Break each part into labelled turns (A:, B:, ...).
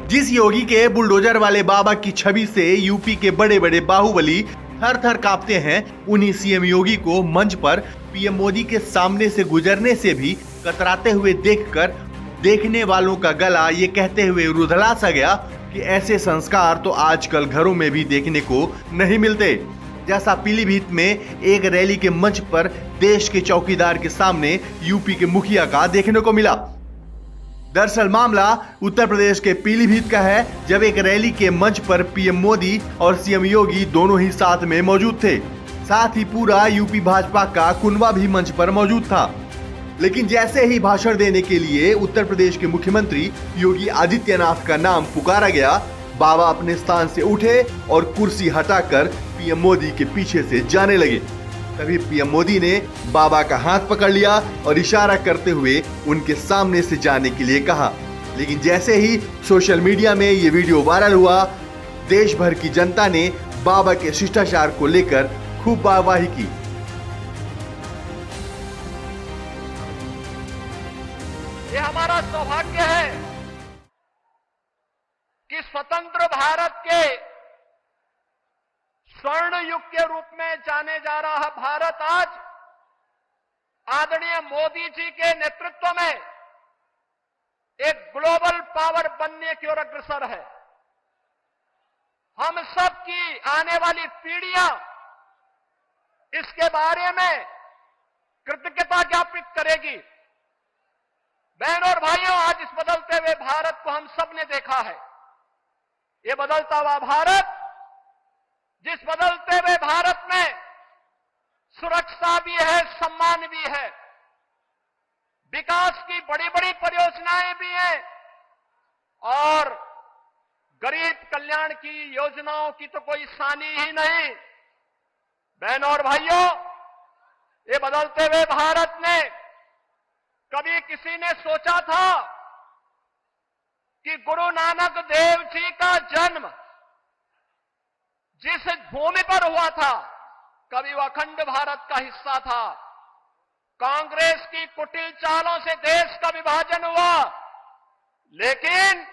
A: जिस योगी के बुलडोजर वाले बाबा की छवि से यूपी के बड़े बड़े बाहुबली थर थर कांपते हैं, उन्हीं सीएम योगी को मंच पर पीएम मोदी के सामने से गुजरने से भी कतराते हुए देखकर देखने वालों का गला ये कहते हुए रुधला सा गया कि ऐसे संस्कार तो आजकल घरों में भी देखने को नहीं मिलते। जैसा पीलीभीत में एक रैली के मंच पर देश के चौकीदार के सामने यूपी के मुखिया का देखने को मिला। दरअसल मामला उत्तर प्रदेश के पीलीभीत का है, जब एक रैली के मंच पर पीएम मोदी और सीएम योगी दोनों ही साथ में मौजूद थे। साथ ही पूरा यूपी भाजपा का कुनबा भी मंच पर मौजूद था। लेकिन जैसे ही भाषण देने के लिए उत्तर प्रदेश के मुख्यमंत्री योगी आदित्यनाथ का नाम पुकारा गया, बाबा अपने स्थान से उठे और कुर्सी हटाकर पीएम मोदी के पीछे से जाने लगे। तभी पीएम मोदी ने बाबा का हाथ पकड़ लिया और इशारा करते हुए उनके सामने से जाने के लिए कहा। लेकिन जैसे ही सोशल मीडिया में ये वीडियो वायरल हुआ, देश भर की जनता ने बाबा के शिष्टाचार को लेकर खूब वाहवाही की।
B: ये हमारा सौभाग्य है कि स्वतंत्र भारत के स्वर्ण युग के रूप में जाने जा रहा भारत आज आदरणीय मोदी जी के नेतृत्व में एक ग्लोबल पावर बनने की ओर अग्रसर है। हम सब की आने वाली पीढ़ियां इसके बारे में कृतज्ञता ज्ञापित करेगी। बहनों और भाइयों, आज इस बदलते हुए भारत को हम सब ने देखा है। ये बदलता हुआ भारत, जिस बदलते हुए भारत में सुरक्षा भी है, सम्मान भी है, विकास की बड़ी बड़ी परियोजनाएं भी हैं और गरीब कल्याण की योजनाओं की तो कोई सानी ही नहीं। बहनों और भाइयों, ये बदलते हुए भारत ने कभी किसी ने सोचा था कि गुरु नानक देव जी का जन्म जिस भूमि पर हुआ था, कभी वह अखंड भारत का हिस्सा था। कांग्रेस की कुटिल चालों से देश का विभाजन हुआ, लेकिन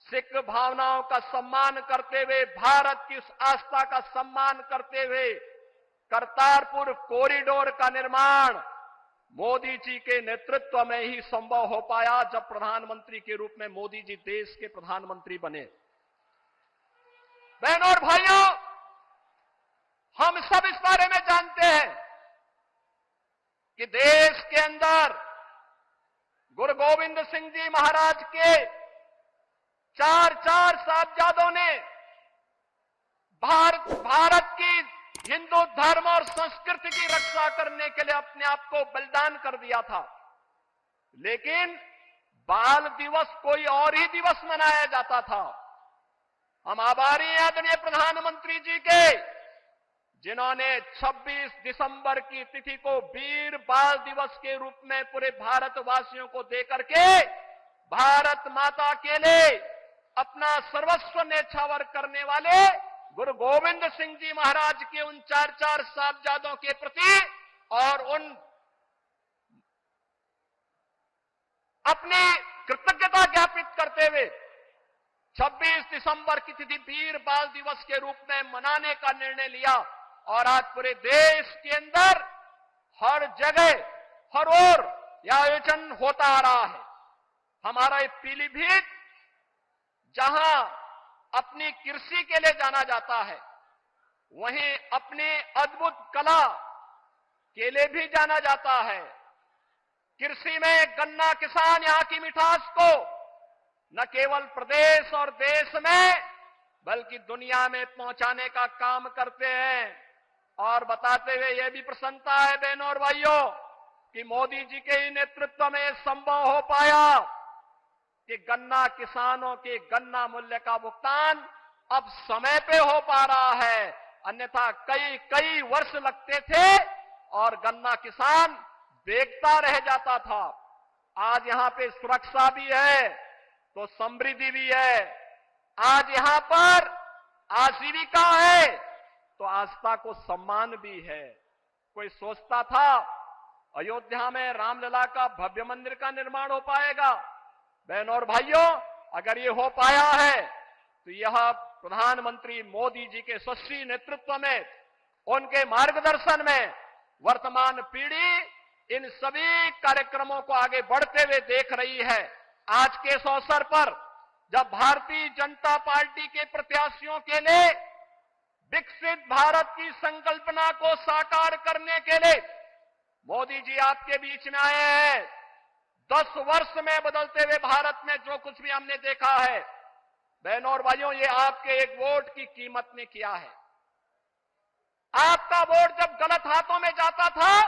B: सिख भावनाओं का सम्मान करते हुए, भारत की उस आस्था का सम्मान करते हुए करतारपुर कॉरिडोर का निर्माण मोदी जी के नेतृत्व में ही संभव हो पाया, जब प्रधानमंत्री के रूप में मोदी जी देश के प्रधानमंत्री बने। बहनों और भाइयों, हम सब इस बारे में जानते हैं कि देश के अंदर गुरु गोविंद सिंह जी महाराज के चार साहिबजादों ने भारत की हिंदू धर्म और संस्कृति की रक्षा करने के लिए अपने आप को बलिदान कर दिया था। लेकिन बाल दिवस कोई और ही दिवस मनाया जाता था। हम आभारी हैं आदरणीय प्रधानमंत्री जी के, जिन्होंने 26 दिसंबर की तिथि को वीर बाल दिवस के रूप में पूरे भारतवासियों को देकर के भारत माता के लिए अपना सर्वस्व न्यौछावर करने वाले गुरु गोविंद सिंह जी महाराज के उन चार साहिबजादों के प्रति और उन अपनी कृतज्ञता ज्ञापित करते हुए 26 दिसंबर की तिथि वीर बाल दिवस के रूप में मनाने का निर्णय लिया। और आज पूरे देश के अंदर हर जगह हर ओर यह आयोजन होता आ रहा है। हमारा ये पीलीभीत, जहां अपनी कृषि के लिए जाना जाता है, वहीं अपनी अद्भुत कला के लिए भी जाना जाता है। कृषि में गन्ना किसान यहां की मिठास को न केवल प्रदेश और देश में बल्कि दुनिया में पहुंचाने का काम करते हैं। और बताते हुए यह भी प्रसन्नता है बहनों और भाइयों कि मोदी जी के ही नेतृत्व में संभव हो पाया कि गन्ना किसानों के गन्ना मूल्य का भुगतान अब समय पे हो पा रहा है। अन्यथा कई वर्ष लगते थे और गन्ना किसान देखता रह जाता था। आज यहां पे सुरक्षा भी है तो समृद्धि भी है। आज यहां पर आजीविका है तो आस्था को सम्मान भी है। कोई सोचता था अयोध्या में रामलला का भव्य मंदिर का निर्माण हो पाएगा? बहनों और भाइयों, अगर ये हो पाया है तो यह प्रधानमंत्री मोदी जी के यशस्वी नेतृत्व में, उनके मार्गदर्शन में वर्तमान पीढ़ी इन सभी कार्यक्रमों को आगे बढ़ते हुए देख रही है। आज के इस अवसर पर जब भारतीय जनता पार्टी के प्रत्याशियों के लिए विकसित भारत की संकल्पना को साकार करने के लिए मोदी जी आपके बीच में आए हैं, 10 वर्ष में बदलते हुए भारत में जो कुछ भी हमने देखा है, बहनों और भाइयों, ये आपके एक वोट की कीमत ने किया है। आपका वोट जब गलत हाथों में जाता था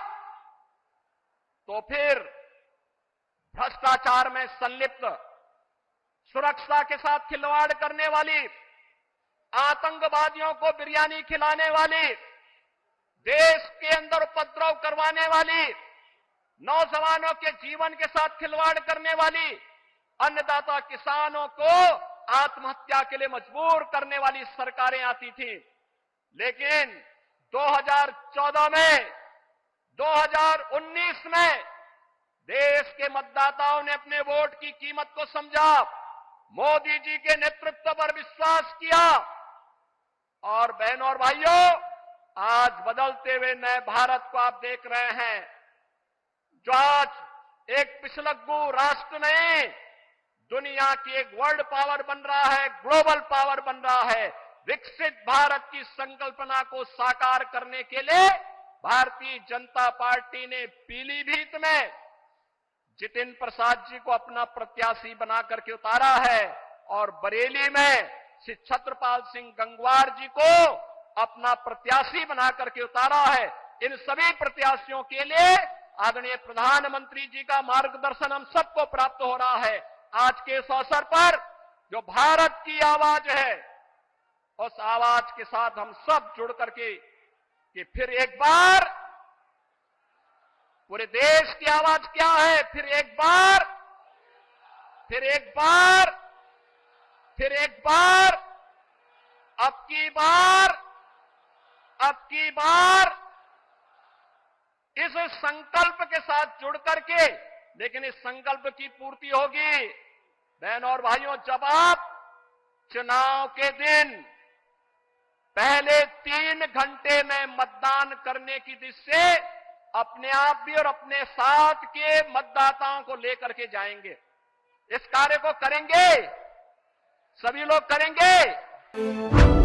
B: तो फिर भ्रष्टाचार में संलिप्त, सुरक्षा के साथ खिलवाड़ करने वाली, आतंकवादियों को बिरयानी खिलाने वाली, देश के अंदर उपद्रव करवाने वाली, नौजवानों के जीवन के साथ खिलवाड़ करने वाली, अन्नदाता किसानों को आत्महत्या के लिए मजबूर करने वाली सरकारें आती थी। लेकिन 2014 में, 2019 में देश के मतदाताओं ने अपने वोट की कीमत को समझा, मोदी जी के नेतृत्व पर विश्वास किया और बहनों और भाइयों, आज बदलते हुए नए भारत को आप देख रहे हैं, जो आज एक पिछलग्गू राष्ट्र नहीं, दुनिया की एक वर्ल्ड पावर बन रहा है, ग्लोबल पावर बन रहा है। विकसित भारत की संकल्पना को साकार करने के लिए भारतीय जनता पार्टी ने पीलीभीत में जितिन प्रसाद जी को अपना प्रत्याशी बना करके उतारा है और बरेली में श्री छत्रपाल सिंह गंगवार जी को अपना प्रत्याशी बना करके उतारा है। इन सभी प्रत्याशियों के लिए आदरणीय प्रधानमंत्री जी का मार्गदर्शन हम सबको प्राप्त हो रहा है। आज के इस अवसर पर जो भारत की आवाज है, उस आवाज के साथ हम सब जुड़ करके कि फिर एक बार पूरे देश की आवाज क्या है, फिर एक बार, फिर एक बार, फिर एक बार, अब की बार, अब की बार, इस संकल्प के साथ जुड़ करके, लेकिन इस संकल्प की पूर्ति होगी बहनों और भाइयों जब आप चुनाव के दिन पहले 3 घंटे में मतदान करने की दिशा से अपने आप भी और अपने साथ के मतदाताओं को लेकर के जाएंगे। इस कार्य को करेंगे, सभी लोग करेंगे।